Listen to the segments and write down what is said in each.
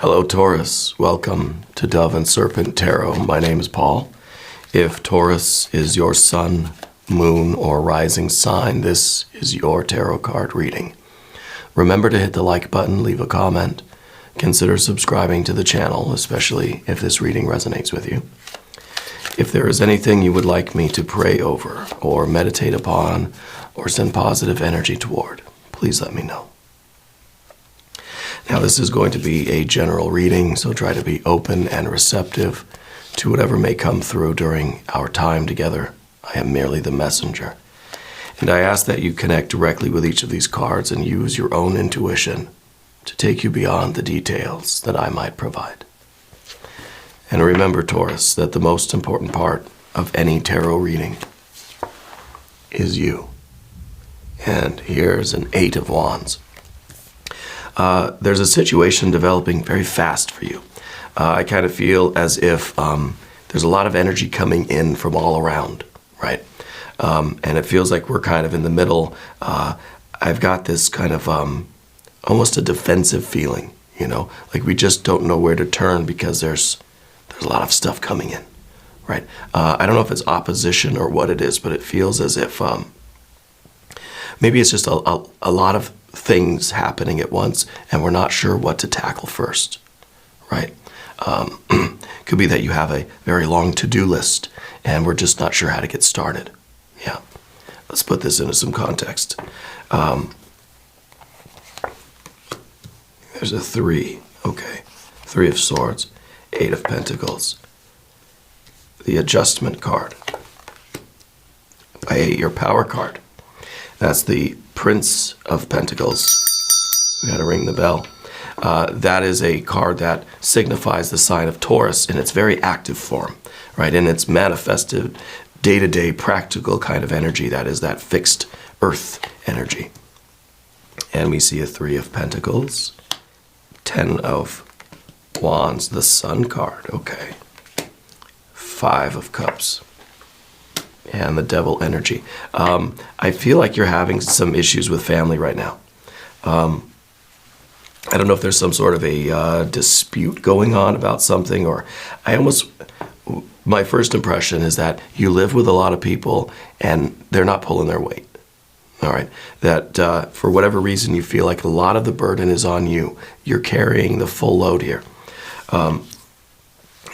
Hello, Taurus. Welcome to Dove and Serpent Tarot. My name is Paul. If Taurus is your sun, moon, or rising sign, this is your tarot card reading. Remember to hit the like button, leave a comment. Consider subscribing to the channel, especially if this reading resonates with you. If there is anything you would like me to pray over, or meditate upon, or send positive energy toward, please let me know. Now, this is going to be a general reading, so try to be open and receptive to whatever may come through during our time together. I am merely the messenger. And I ask that you connect directly with each of these cards and use your own intuition to take you beyond the details that I might provide. And remember, Taurus, that the most important part of any tarot reading is you. And here's an 8 of Wands. There's a situation developing very fast for you. I kind of feel as if there's a lot of energy coming in from all around, right? And it feels like we're kind of in the middle. I've got this kind of almost a defensive feeling, you know, like we just don't know where to turn because there's a lot of stuff coming in, right? I don't know if it's opposition or what it is, but it feels as if maybe it's just a lot of things happening at once and we're not sure what to tackle first, right? Could be that you have a very long to-do list and we're just not sure how to get started. Yeah, let's put this into some context. There's a 3, okay. 3 of Swords, 8 of Pentacles. The Adjustment card. Your Power card. That's the Prince of Pentacles. We gotta ring the bell. That is a card that signifies the sign of Taurus in its very active form, right? In its manifested, day-to-day, practical kind of energy. That is that fixed earth energy. And we see a 3 of Pentacles, 10 of Wands, the Sun card, okay. 5 of Cups. And the Devil energy. I feel like you're having some issues with family right now. I don't know if there's some sort of a dispute going on about something, or my first impression is that you live with a lot of people and they're not pulling their weight. All right, that for whatever reason you feel like a lot of the burden is on you. You're carrying the full load here. And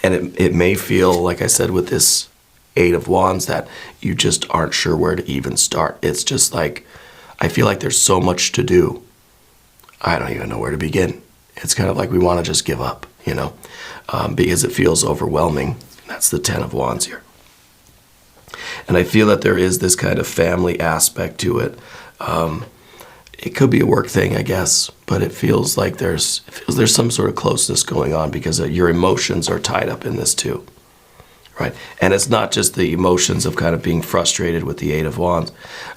it may feel, like I said, with this 8 of Wands, that you just aren't sure where to even start. It's just like, I feel like there's so much to do. I don't even know where to begin. It's kind of like we want to just give up, you know, because it feels overwhelming. That's the 10 of Wands here. And I feel that there is this kind of family aspect to it. It could be a work thing, I guess, but it feels like there's some sort of closeness going on because your emotions are tied up in this too. Right, and it's not just the emotions of kind of being frustrated with the 8 of Wands,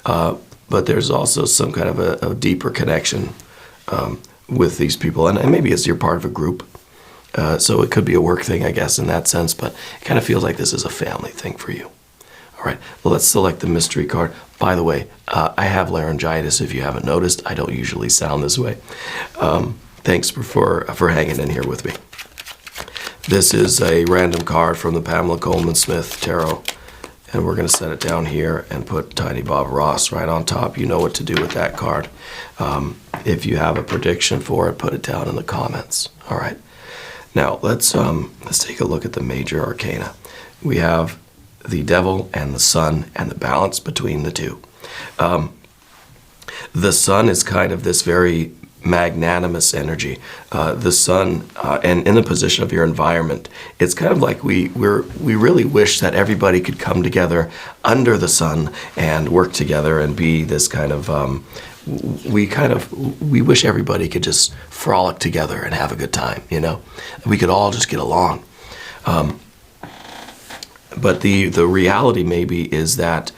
but there's also some kind of a deeper connection with these people, and maybe it's you're part of a group, so it could be a work thing, I guess, in that sense, but it kind of feels like this is a family thing for you. All right, well, let's select the mystery card. By the way, I have laryngitis, if you haven't noticed. I don't usually sound this way. Thanks for hanging in here with me. This is a random card from the Pamela Coleman Smith Tarot, and we're going to set it down here and put Tiny Bob Ross right on top. You know what to do with that card. If you have a prediction for it, put it down in the comments. All right. Now let's take a look at the major arcana. We have the Devil and the Sun and the balance between the two. The Sun is kind of this very magnanimous energy. The Sun, and in the position of your environment, it's kind of like we really wish that everybody could come together under the sun and work together and be this kind of we wish everybody could just frolic together and have a good time, you know. We could all just get along. But the reality maybe is that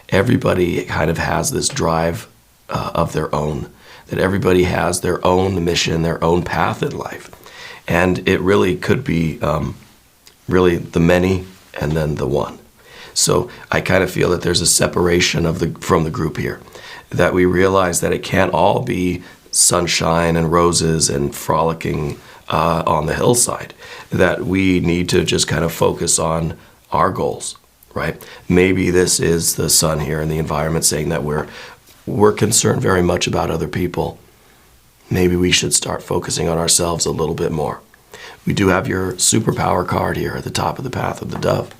everybody kind of has this drive of their own. That everybody has their own mission, their own path in life. And it really could be really the many and then the one. So I kind of feel that there's a separation from the group here. That we realize that it can't all be sunshine and roses and frolicking on the hillside, that we need to just kind of focus on our goals, right? Maybe this is the sun here in the environment saying that we're concerned very much about other people. Maybe we should start focusing on ourselves a little bit more. We do have your superpower card here at the top of the path of the dove.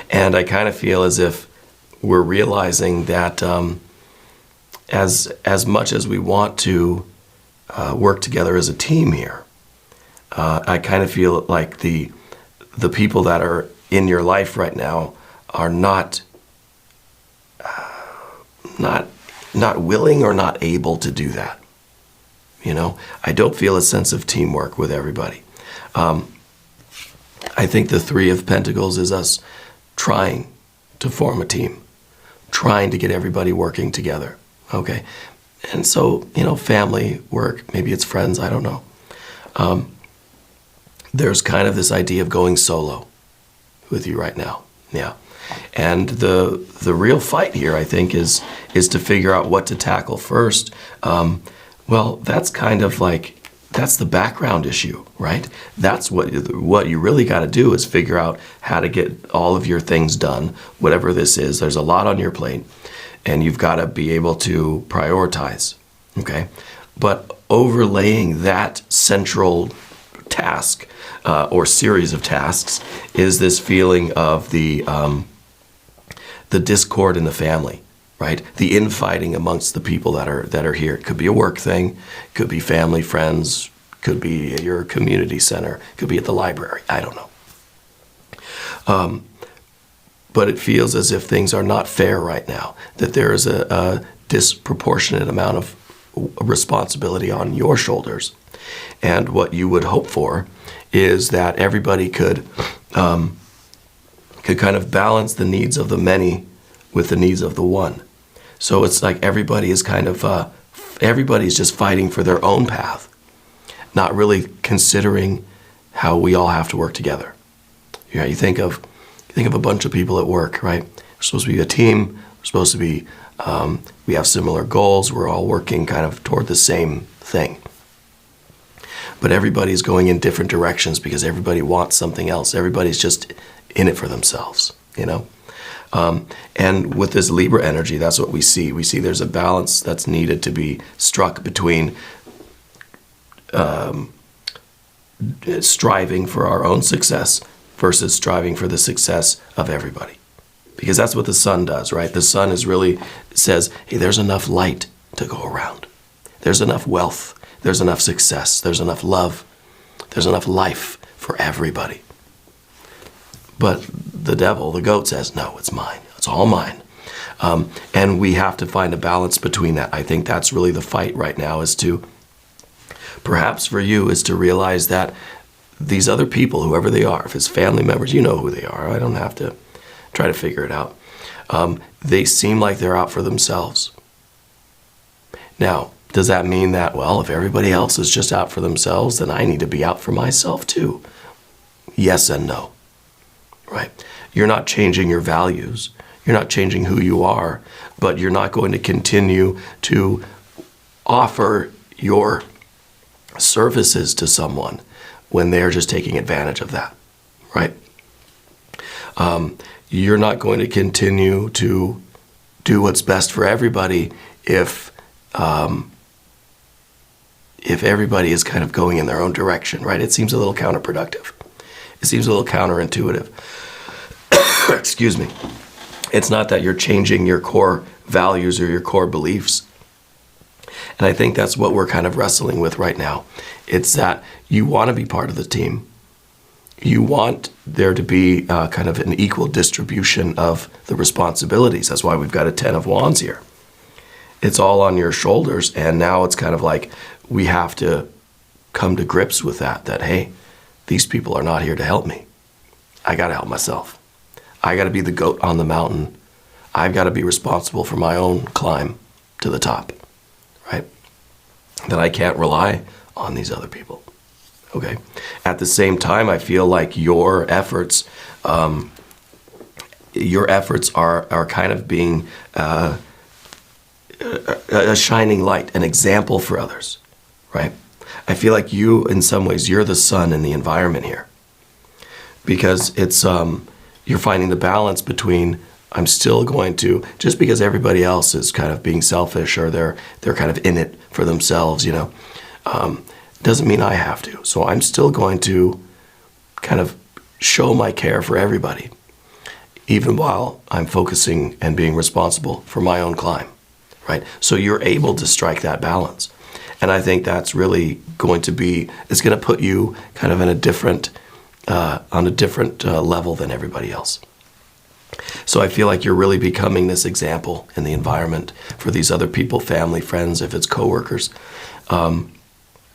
And I kind of feel as if we're realizing that as much as we want to work together as a team here, I kind of feel like the people that are in your life right now are not willing or not able to do that. You know, I don't feel a sense of teamwork with everybody. I think the Three of Pentacles is us trying to form a team, trying to get everybody working together, okay? And so, you know, family, work, maybe it's friends, I don't know. There's kind of this idea of going solo with you right now, yeah. And the real fight here, I think, is to figure out what to tackle first. Well, that's kind of like, that's the background issue, right? That's what you really got to do is figure out how to get all of your things done, whatever this is. There's a lot on your plate, and you've got to be able to prioritize, okay? But overlaying that central task or series of tasks is this feeling of the discord in the family. Right? The infighting amongst the people that are here. It could be a work thing, could be family, friends, could be at your community center, could be at the library. I don't know. But it feels as if things are not fair right now, that there is a disproportionate amount of responsibility on your shoulders. And what you would hope for is that everybody could kind of balance the needs of the many with the needs of the one. So it's like everybody is kind of, everybody's just fighting for their own path, not really considering how we all have to work together. Yeah, you think of a bunch of people at work, right? We're supposed to be a team. We're supposed to be, we have similar goals. We're all working kind of toward the same thing. But everybody's going in different directions because everybody wants something else. Everybody's just in it for themselves, you know? And with this Libra energy, that's what we see. We see there's a balance that's needed to be struck between striving for our own success versus striving for the success of everybody. Because that's what the sun does, right? The sun is really says, hey, there's enough light to go around. There's enough wealth. There's enough success. There's enough love. There's enough life for everybody. But the devil, the goat, says, no, it's mine. It's all mine. And we have to find a balance between that. I think that's really the fight right now, is to, perhaps for you, is to realize that these other people, whoever they are, if it's family members, you know who they are. I don't have to try to figure it out. They seem like they're out for themselves. Now, does that mean that, well, if everybody else is just out for themselves, then I need to be out for myself too? Yes and no. Right? You're not changing your values. You're not changing who you are, but you're not going to continue to offer your services to someone when they're just taking advantage of that, right? You're not going to continue to do what's best for everybody if everybody is kind of going in their own direction, right? It seems a little counterproductive. It seems a little counterintuitive. Excuse me. It's not that you're changing your core values or your core beliefs. And I think that's what we're kind of wrestling with right now. It's that you want to be part of the team. You want there to be kind of an equal distribution of the responsibilities. That's why we've got a 10 of Wands here. It's all on your shoulders, and now it's kind of like we have to come to grips with that, hey, these people are not here to help me. I got to help myself. I got to be the goat on the mountain. I've got to be responsible for my own climb to the top, right? That I can't rely on these other people, okay? At the same time, I feel like your efforts are kind of being a shining light, an example for others, right? I feel like you, in some ways, you're the sun in the environment here. Because it's, you're finding the balance between, I'm still going to, just because everybody else is kind of being selfish or they're kind of in it for themselves, you know, doesn't mean I have to. So I'm still going to kind of show my care for everybody, even while I'm focusing and being responsible for my own climb, right? So you're able to strike that balance. And I think that's really going to be, it's going to put you kind of in a different, on a different level than everybody else. So I feel like you're really becoming this example in the environment for these other people, family, friends, if it's coworkers,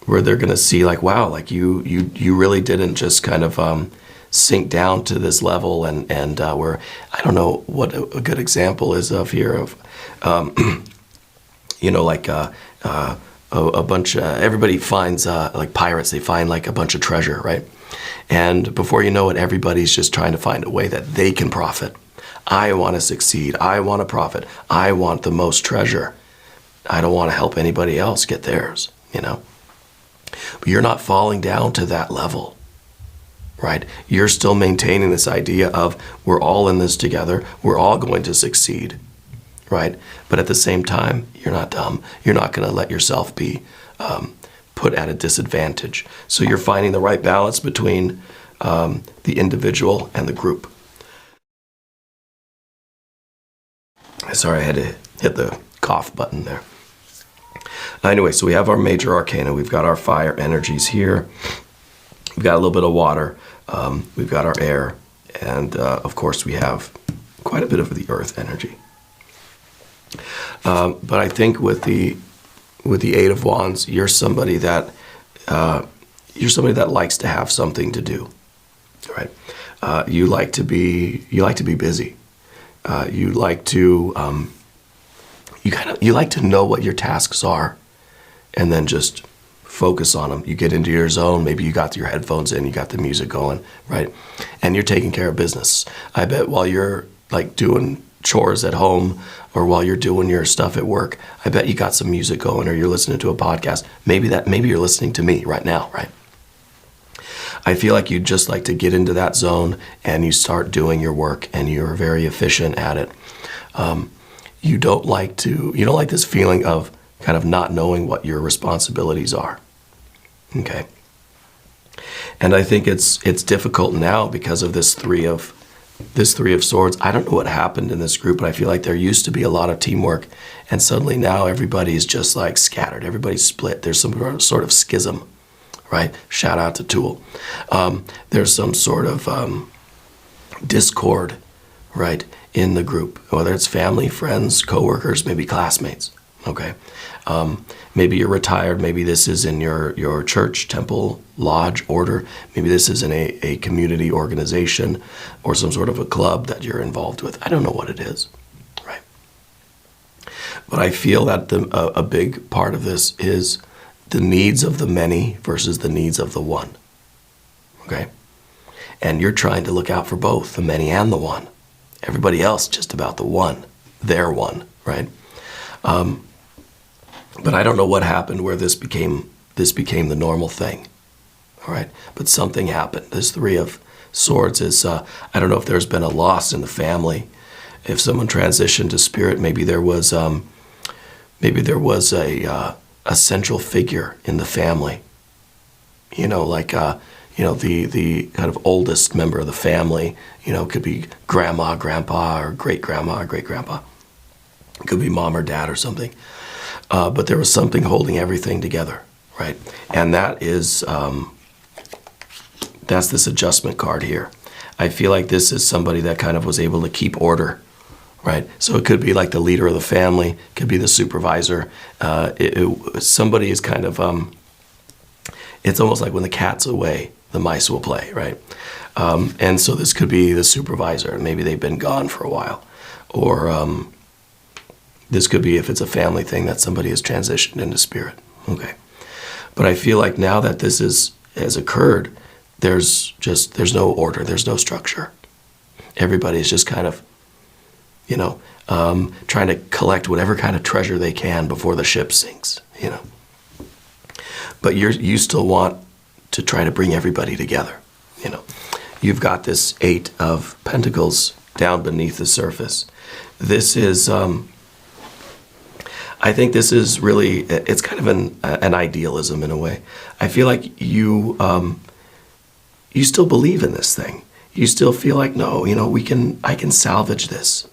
where they're going to see like, wow, like you really didn't just kind of sink down to this level, and where, I don't know what a good example is of here of, you know, like a bunch of, everybody finds, like pirates, they find like a bunch of treasure, right? And before you know it, everybody's just trying to find a way that they can profit. I want to succeed. I want to profit. I want the most treasure. I don't want to help anybody else get theirs, you know? But you're not falling down to that level, right? You're still maintaining this idea of we're all in this together. We're all going to succeed, right? But at the same time, you're not dumb. You're not going to let yourself be put at a disadvantage. So you're finding the right balance between the individual and the group. Sorry, I had to hit the cough button there. Anyway, so we have our major arcana. We've got our fire energies here. We've got a little bit of water. We've got our air. And of course, we have quite a bit of the earth energy. But I think with the Eight of Wands, you're somebody that likes to have something to do, right? You like to be busy. You like to you like to know what your tasks are, and then just focus on them. You get into your zone. Maybe you got your headphones in, you got the music going, right? And you're taking care of business. I bet while you're like doing chores at home, or while you're doing your stuff at work, I bet you got some music going, or you're listening to a podcast. Maybe you're listening to me right now, right? I feel like you just like to get into that zone and you start doing your work, and you're very efficient at it. You don't like this feeling of kind of not knowing what your responsibilities are. Okay. And I think it's difficult now because of this Three of Swords. I don't know what happened in this group, but I feel like there used to be a lot of teamwork, and suddenly now everybody's just like scattered. Everybody's split. There's some sort of schism, right? Shout out to Tool. There's some sort of discord, right, in the group, whether it's family, friends, coworkers, maybe classmates. Okay. Maybe you're retired. Maybe this is in your church, temple, lodge, order. Maybe this is in a community organization or some sort of a club that you're involved with. I don't know what it is, right? But I feel that a big part of this is the needs of the many versus the needs of the one, okay? And you're trying to look out for both the many and the one. Everybody else just about the one, their one, right? But I don't know what happened where this became the normal thing, all right? But something happened. This Three of Swords is, I don't know if there's been a loss in the family. If someone transitioned to spirit, maybe there was a central figure in the family. You know, like the kind of oldest member of the family. You know, could be grandma, grandpa, or great grandma, or great grandpa. It could be mom or dad or something. But there was something holding everything together, right? And that is, that's this adjustment card here. I feel like this is somebody that kind of was able to keep order, right? So it could be like the leader of the family, could be the supervisor. Somebody is kind of, it's almost like when the cat's away, the mice will play, right? And so this could be the supervisor. Maybe they've been gone for a while. Or this could be, if it's a family thing, that somebody has transitioned into spirit. Okay. But I feel like now that this has occurred, there's no order, there's no structure. Everybody's just kind of, trying to collect whatever kind of treasure they can before the ship sinks, but you still want to try to bring everybody together. You've got this 8 of Pentacles down beneath the surface. This is, I think this is really, it's kind of an idealism in a way. I feel like you still believe in this thing. You still feel like, no, I can salvage this.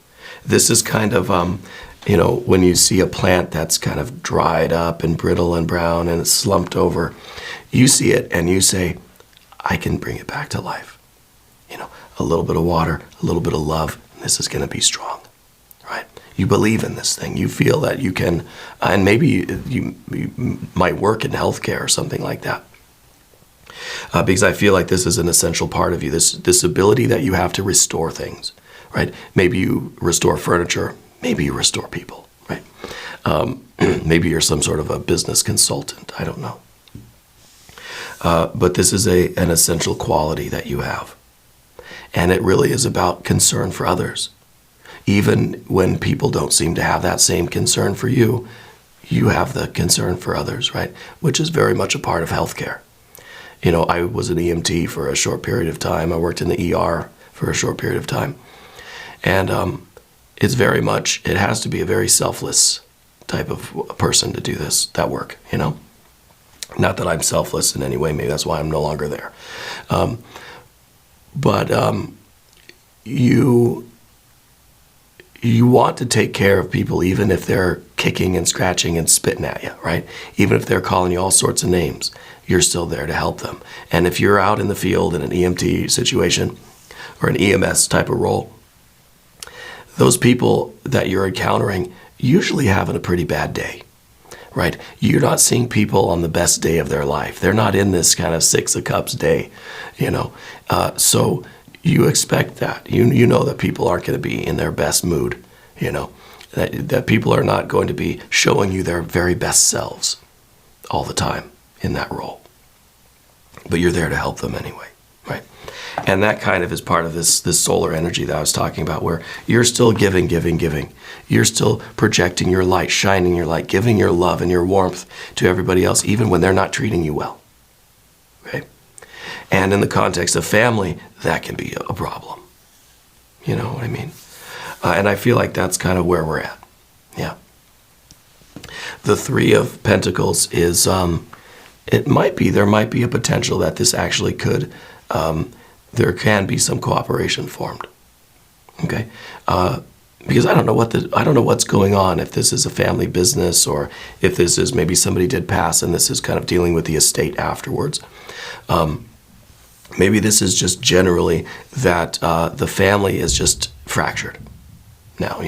This is kind of, when you see a plant that's kind of dried up and brittle and brown and it's slumped over, you see it and you say, I can bring it back to life. A little bit of water, a little bit of love, and this is going to be strong, right? You believe in this thing. You feel that you can, and maybe you might work in healthcare or something like that. Because I feel like this is an essential part of you, this ability that you have to restore things, right? Maybe you restore furniture, maybe you restore people, right? Maybe you're some sort of a business consultant, I don't know. But this is an essential quality that you have. And it really is about concern for others. Even when people don't seem to have that same concern for you, you have the concern for others, right? Which is very much a part of healthcare. I was an EMT for a short period of time. I worked in the ER for a short period of time. And it's very much, it has to be a very selfless type of person to do that work, Not that I'm selfless in any way, maybe that's why I'm no longer there. But you want to take care of people even if they're kicking and scratching and spitting at you, right? Even if they're calling you all sorts of names, you're still there to help them. And if you're out in the field in an EMT situation or an EMS type of role, those people that you're encountering usually having a pretty bad day, right? You're not seeing people on the best day of their life. They're not in this kind of 6 of Cups day, So you expect that. You know that people aren't going to be in their best mood, that people are not going to be showing you their very best selves all the time in that role. But you're there to help them anyway, right? And that kind of is part of this solar energy that I was talking about, where you're still giving. You're still projecting your light, shining your light, giving your love and your warmth to everybody else, even when they're not treating you well, okay? And in the context of family, that can be a problem. You know what I mean? And I feel like that's kind of where we're at, yeah. The 3 of Pentacles is, there might be a potential that this actually could, there can be some cooperation formed, okay? Because I don't know what's going on, if this is a family business or if this is maybe somebody did pass and this is kind of dealing with the estate afterwards. Maybe this is just generally that the family is just fractured now,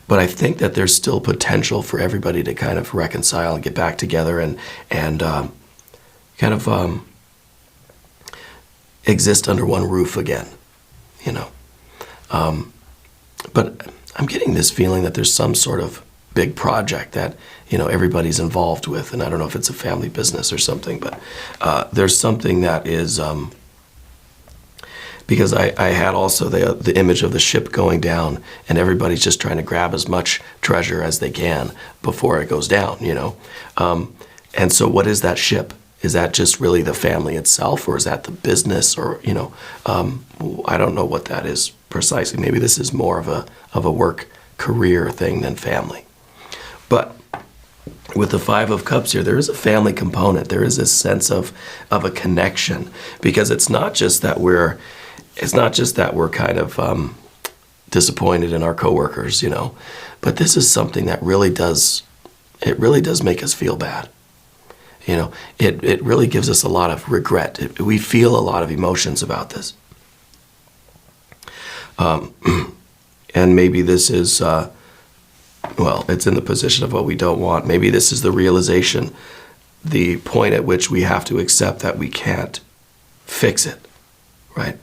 But I think that there's still potential for everybody to kind of reconcile and get back together and kind of exist under one roof again, But I'm getting this feeling that there's some sort of big project that, everybody's involved with. And I don't know if it's a family business or something, but there's something that is, because I had also the image of the ship going down and everybody's just trying to grab as much treasure as they can before it goes down, And so what is that ship? Is that just really the family itself, or is that the business, or, I don't know what that is precisely. Maybe this is more of a work career thing than family. But with the 5 of Cups here, there is a family component. There is a sense of a connection, because it's not just that we're kind of disappointed in our coworkers, but this is something that really does make us feel bad. It really gives us a lot of regret. We feel a lot of emotions about this. And maybe this is, it's in the position of what we don't want. Maybe this is the realization, the point at which we have to accept that we can't fix it, right?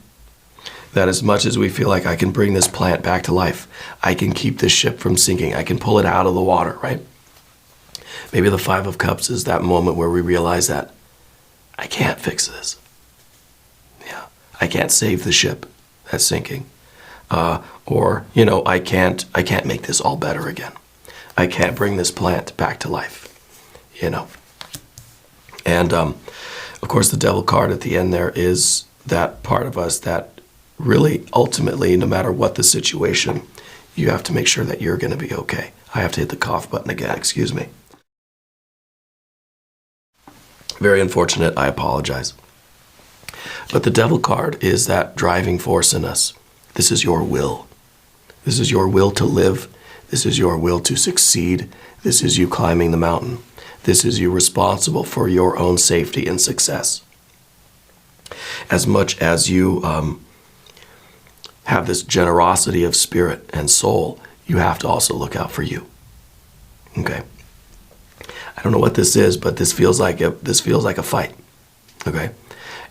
That as much as we feel like I can bring this plant back to life, I can keep this ship from sinking, I can pull it out of the water, right? Maybe the 5 of Cups is that moment where we realize that I can't fix this. Yeah, I can't save the ship that's sinking. Or, I can't make this all better again. I can't bring this plant back to life, And of course, the devil card at the end there is that part of us that really ultimately, no matter what the situation, you have to make sure that you're going to be okay. I have to hit the cough button again, excuse me. Very unfortunate, I apologize. But the devil card is that driving force in us. This is your will. This is your will to live. This is your will to succeed. This is you climbing the mountain. This is you responsible for your own safety and success. As much as you have this generosity of spirit and soul, you have to also look out for you. Okay? I don't know what this is, but this feels like a fight. Okay?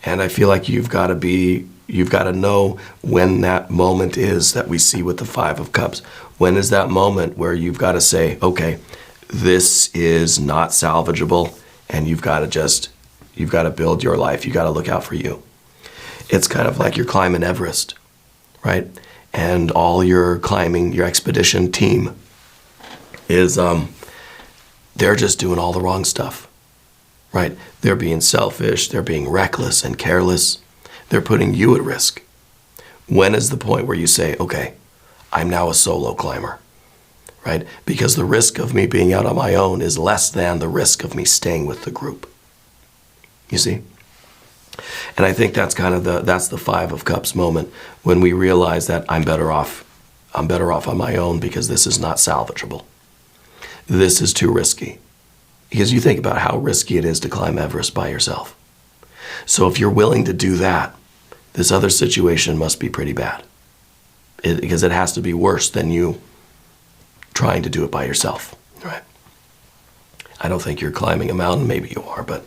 And I feel like you've got to know when that moment is that we see with the Five of Cups. When is that moment where you've got to say, okay, this is not salvageable, and you've got to build your life. You've got to look out for you. It's kind of like you're climbing Everest, right? And all your climbing, your expedition team is, they're just doing all the wrong stuff, right? They're being selfish, they're being reckless and careless. They're putting you at risk. When is the point where you say, okay, I'm now a solo climber, right? Because the risk of me being out on my own is less than the risk of me staying with the group. You see? And I think that's kind of that's the Five of Cups moment, when we realize that I'm better off on my own because this is not salvageable. This is too risky. Because you think about how risky it is to climb Everest by yourself. So if you're willing to do that, this other situation must be pretty bad. Because it has to be worse than you trying to do it by yourself, right? I don't think you're climbing a mountain. Maybe you are, but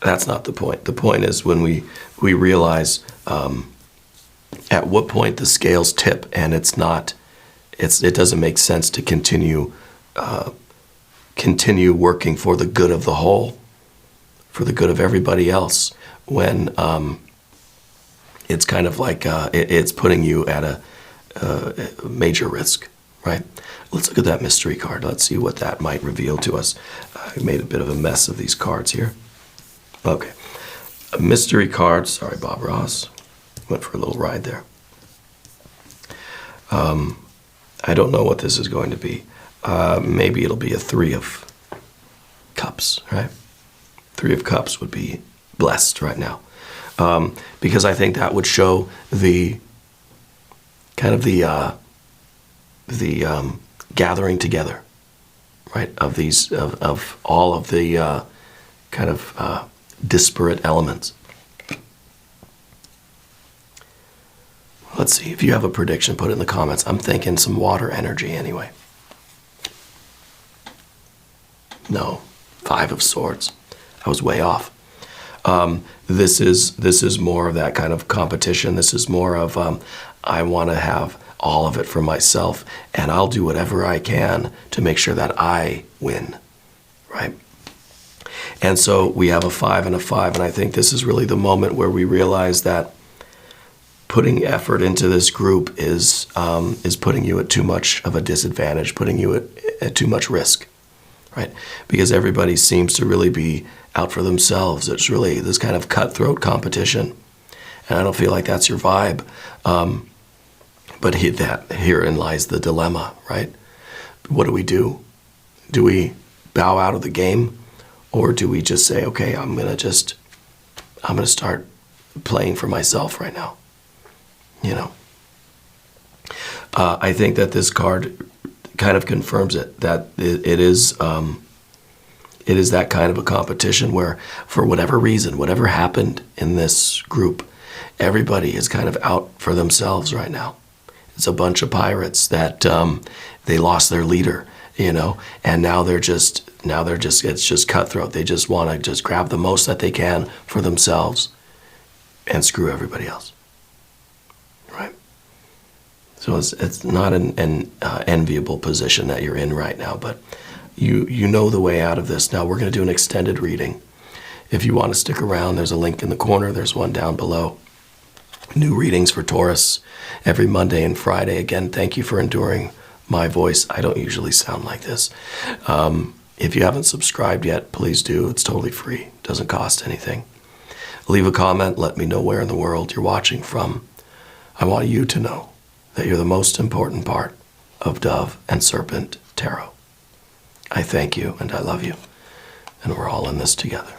that's not the point. The point is when we realize at what point the scales tip and it doesn't make sense to continue working for the good of the whole, for the good of everybody else, when it's kind of like it's putting you at a major risk, right? Let's look at that mystery card. Let's see what that might reveal to us. I made a bit of a mess of these cards here. Okay, a mystery card. Sorry, Bob Ross. Went for a little ride there. I don't know what this is going to be. Maybe it'll be a Three of Cups, right? Three of Cups would be blessed right now. Because I think that would show the kind of the gathering together, right, of these of all of the kind of disparate elements. Let's see, if you have a prediction, put it in the comments. I'm thinking some water energy anyway. No, Five of Swords. I was way off. This is more of that kind of competition. This is more of I want to have all of it for myself, and I'll do whatever I can to make sure that I win, right? And so we have a 5 and a 5, and I think this is really the moment where we realize that putting effort into this group is putting you at too much of a disadvantage, putting you at too much risk, right? Because everybody seems to really be out for themselves. It's really this kind of cutthroat competition, and I don't feel like that's your vibe. But herein lies the dilemma, right? What do? Do we bow out of the game, or do we just say, okay, I'm gonna start playing for myself right now? You know, I think that this card kind of confirms it, that it is that kind of a competition where, for whatever reason, whatever happened in this group, everybody is kind of out for themselves right now. It's a bunch of pirates that they lost their leader, you know, and now it's just cutthroat. They just want to just grab the most that they can for themselves and screw everybody else, right? So it's not an enviable position that you're in right now, but you know the way out of this. Now we're going to do an extended reading. If you want to stick around, there's a link in the corner. There's one down below. New readings for Taurus every Monday and Friday. Again, thank you for enduring my voice. I don't usually sound like this. If you haven't subscribed yet, please do. It's totally free. It doesn't cost anything. Leave a comment. Let me know where in the world you're watching from. I want you to know that you're the most important part of Dove and Serpent Tarot. I thank you and I love you. And we're all in this together.